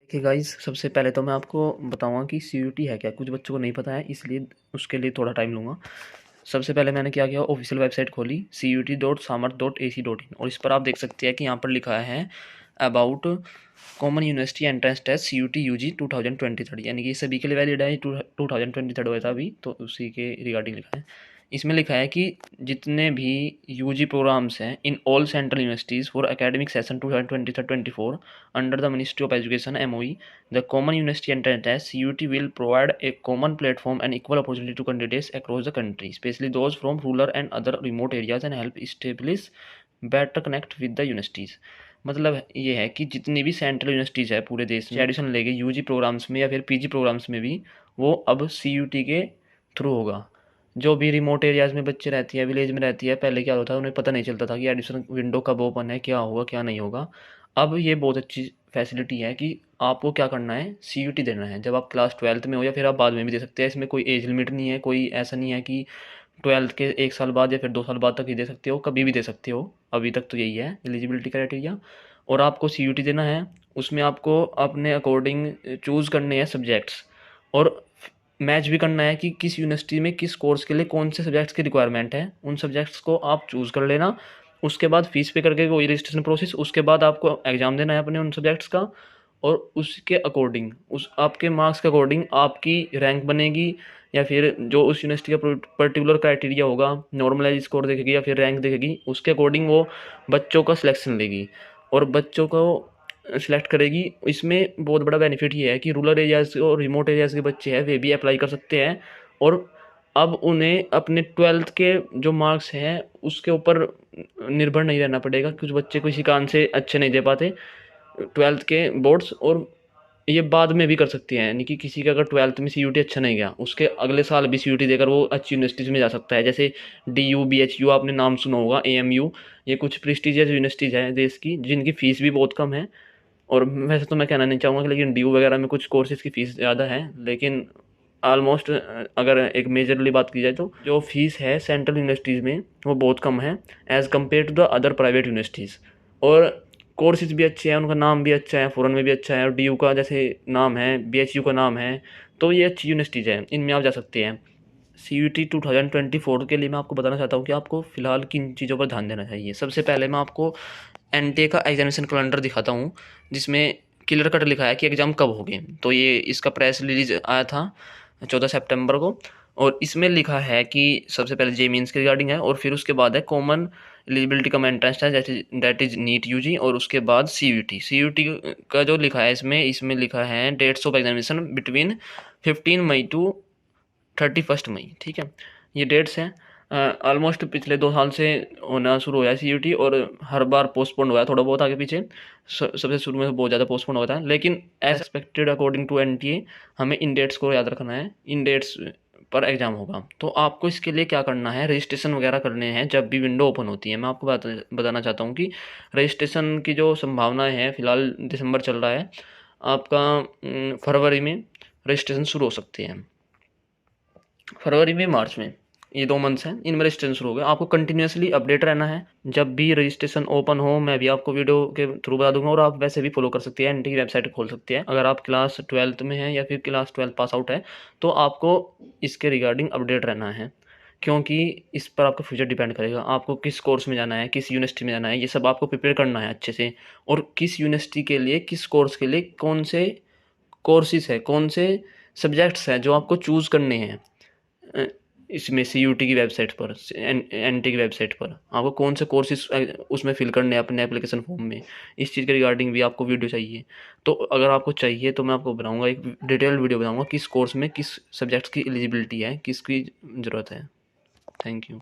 देखिए गाइस, सबसे पहले तो मैं आपको बताऊंगा कि सीयूटी है क्या। कुछ बच्चों को नहीं पता है, इसलिए उसके लिए थोड़ा टाइम लूँगा। सबसे पहले मैंने क्या किया, ऑफिशियल वेबसाइट खोली CUT.samarth.ac.in और इस पर आप देख सकते हैं कि यहाँ पर लिखा है about common university entrance test CUT UG 2023, यानी कि सभी के लिए वैलिड है। 2023 हुआ था अभी, तो उसी के रिगार्डिंग लिखा है। इसमें लिखा है कि जितने भी यूजी प्रोग्राम्स हैं in all central universities for academic session 2023-24 under the ministry of education MOE, the common university entrance test CUT will provide a common platform and equal opportunity to candidates across the country, especially those from rural and other remote areas, and help establish better connect with the universities। मतलब ये है कि जितनी भी central universities है पूरे देश में एडमिशन लेके यूजी प्रोग्राम्स में या फिर पीजी प्रोग्राम्स में भी, वो अब CUT के थ्रू होगा। जो भी रिमोट एरियाज़ में बच्चे रहती है, विलेज में रहती है, पहले क्या होता है उन्हें पता नहीं चलता था कि एडमिशन विंडो कब ओपन है, क्या होगा क्या नहीं होगा। अब ये बहुत अच्छी फैसिलिटी है कि आपको क्या करना है, CUT देना है जब आप क्लास 12th में हो, या फिर आप बाद में भी दे सकते हैं। इसमें कोई एज लिमिट नहीं है, कोई ऐसा नहीं है कि 12th के 1 साल बाद या फिर 2 साल बाद तक ही दे सकते हो, कभी भी दे सकते हो। अभी तक तो यही है एलिजिबिलिटी क्राइटेरिया। और आपको CUT देना है, उसमें आपको अपने अकॉर्डिंग चूज़ करने हैं सब्जेक्ट्स, और मैच भी करना है कि किस यूनिवर्सिटी में किस कोर्स के लिए कौन से सब्जेक्ट्स की रिक्वायरमेंट है। उन सब्जेक्ट्स को आप चूज़ कर लेना। उसके बाद फीस पे करके वही रजिस्ट्रेशन प्रोसेस, उसके बाद आपको एग्ज़ाम देना है अपने उन सब्जेक्ट्स का, और उसके अकॉर्डिंग, उस आपके मार्क्स के अकॉर्डिंग आपकी रैंक बनेगी, या फिर जो उस यूनिवर्सिटी का पर्टिकुलर क्राइटेरिया होगा, नॉर्मलाइज स्कोर देखेगी या फिर रैंक देखेगी, उसके अकॉर्डिंग वो बच्चों का सिलेक्शन लेगी और बच्चों को सिलेक्ट करेगी। इसमें बहुत बड़ा बेनिफिट ये है कि रूरल एरियाज़ और रिमोट एरियाज़ के बच्चे हैं वे भी अप्लाई कर सकते हैं। और अब उन्हें अपने 12th के जो मार्क्स हैं उसके ऊपर निर्भर नहीं रहना पड़ेगा। कुछ बच्चे किसी कारण से अच्छे नहीं दे पाते 12th के बोर्ड्स, और ये बाद में भी कर सकते हैं, यानी कि किसी का अगर 12th में CUT अच्छा नहीं गया, उसके अगले साल भी CUT देकर वो अच्छी यूनिवर्सिटीज़ में जा सकता है। जैसे DU BHU आपने नाम सुना होगा, AMU, ये कुछ प्रेस्टिजियस यूनिवर्सिटीज़ हैं देश की जिनकी फ़ीस भी बहुत कम है। और वैसे तो मैं कहना नहीं चाहूँगा, लेकिन DU वगैरह में कुछ कोर्सेज़ की फ़ीस ज़्यादा है, लेकिन ऑलमोस्ट अगर एक मेजरली बात की जाए तो जो फ़ीस है सेंट्रल यूनिवर्सिटीज़ में वो बहुत कम है as compared to the other private universities. और कोर्सेज़ भी अच्छे हैं, उनका नाम भी अच्छा है, फ़ॉरेन में भी अच्छा है, और DU का जैसे नाम है, BHU का नाम है, तो ये अच्छी यूनिवर्सिटीज़ हैं, इनमें आप जा सकते हैं। CUT 2024 के लिए मैं आपको बताना चाहता हूँ कि आपको फ़िलहाल किन चीज़ों पर ध्यान देना चाहिए। सबसे पहले मैं आपको NTA का एग्जामिनेशन कैलेंडर दिखाता हूँ, जिसमें क्लियर कट लिखा है कि एग्ज़ाम कब होंगे। तो ये इसका प्रेस रिलीज आया था 14 सितंबर को, और इसमें लिखा है कि सबसे पहले जे मीन्स के रिगार्डिंग है, और फिर उसके बाद है कॉमन एलिजिबिलिटी का एंट्रेंस है, जैसे दैट इज़ नीट UG, और उसके बाद CUT का जो लिखा है इसमें लिखा है डेट्स ऑफ एग्जामिनेशन बिटवीन 15 मई टू 31 मई। ठीक है, ये डेट्स हैं। ऑलमोस्ट पिछले 2 साल से होना शुरू हुआ है CUT, और हर बार पोस्टपोन हुआ है थोड़ा बहुत आगे पीछे। सबसे शुरू में बहुत ज़्यादा पोस्टपोन होता है, लेकिन as expected according to NTA हमें इन डेट्स को याद रखना है, इन डेट्स पर एग्ज़ाम होगा। तो आपको इसके लिए क्या करना है, रजिस्ट्रेशन वगैरह करने हैं जब भी विंडो ओपन होती है। मैं आपको बताना चाहता हूँ कि रजिस्ट्रेशन की जो संभावनाएं हैं, फ़िलहाल दिसंबर चल रहा है, आपका फरवरी में रजिस्ट्रेशन शुरू हो सकती है। फरवरी में मार्च में, ये 2 मंथ्स हैं, इनमें रजिस्ट्रेशन शुरू हो गया। आपको कंटिन्यूसली अपडेट रहना है, जब भी रजिस्ट्रेशन ओपन हो मैं भी आपको वीडियो के थ्रू बता दूंगा। और आप वैसे भी फॉलो कर सकते हैं, NTA की वेबसाइट खोल सकते हैं। अगर आप क्लास 12th में हैं या फिर क्लास 12 पास आउट है, तो आपको इसके रिगार्डिंग अपडेट रहना है, क्योंकि इस पर आपका फ्यूचर डिपेंड करेगा। आपको किस कोर्स में जाना है, किस यूनिवर्सिटी में जाना है, ये सब आपको प्रिपेयर करना है अच्छे से। और किस यूनिवर्सिटी के लिए, किस कोर्स के लिए कौन से कोर्सेज है, कौन से सब्जेक्ट्स हैं जो आपको चूज़ करने हैं। इसमें CUT की वेबसाइट पर, NTA की वेबसाइट पर आपको कौन से कोर्सेज उसमें फिल करने हैं अपने एप्लीकेशन फॉर्म में, इस चीज़ के रिगार्डिंग भी आपको वीडियो चाहिए। तो अगर आपको चाहिए तो मैं आपको बनाऊंगा, एक डिटेल्ड वीडियो बनाऊंगा किस कोर्स में किस सब्जेक्ट्स की एलिजिबिलिटी है, किसकी ज़रूरत है। Thank you.